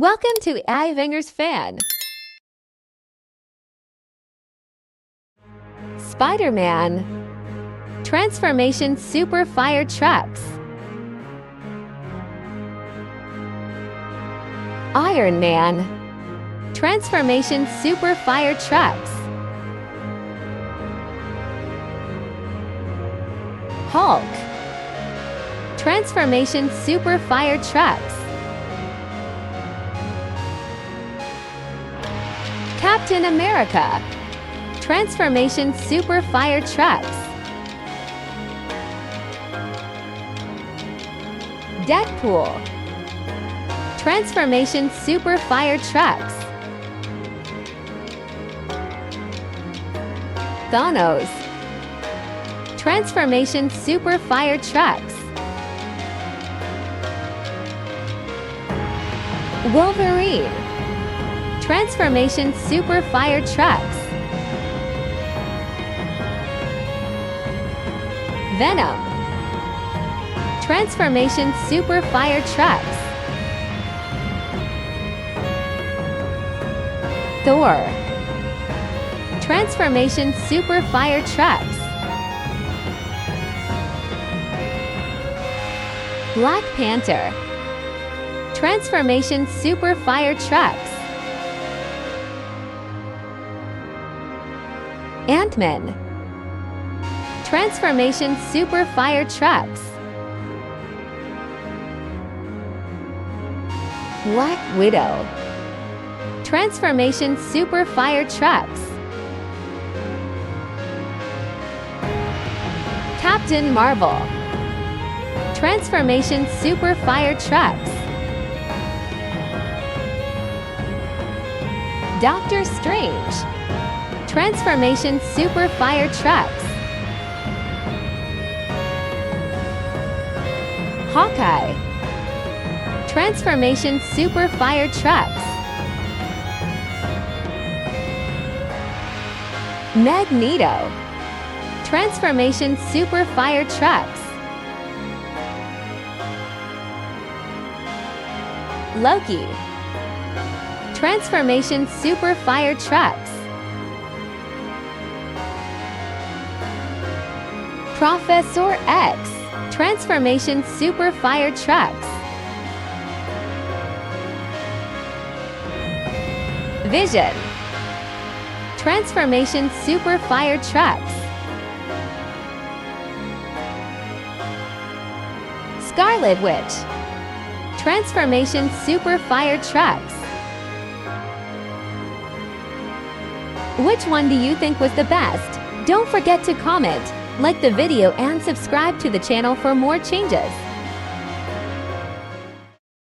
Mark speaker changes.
Speaker 1: Welcome to AI-VengersDc fan. Spider-Man. Transformation Super Fire Trucks. Iron Man. Transformation Super Fire Trucks. Hulk. Transformation Super Fire Trucks. Captain America. Transformation Super Fire Trucks. Deadpool. Transformation Super Fire Trucks. Thanos. Transformation Super Fire Trucks. Wolverine. Transformation Super Fire Trucks. Venom. Transformation Super Fire Trucks. Thor. Transformation Super Fire Trucks. Black Panther. Transformation Super Fire Trucks. Ant-Man. Transformation Super Fire Trucks. Black Widow. Transformation Super Fire Trucks. Captain Marvel. Transformation Super Fire Trucks. Doctor Strange. Transformation Super Fire Trucks. Hawkeye. Transformation Super Fire Trucks. Magneto. Transformation Super Fire Trucks. Loki. Transformation Super Fire Trucks. Professor X. Transformation Super Fire Trucks. Vision. Transformation Super Fire Trucks. Scarlet Witch. Transformation Super Fire Trucks. Which one do you think was the best? Don't forget to comment, like the video and subscribe to the channel for more changes.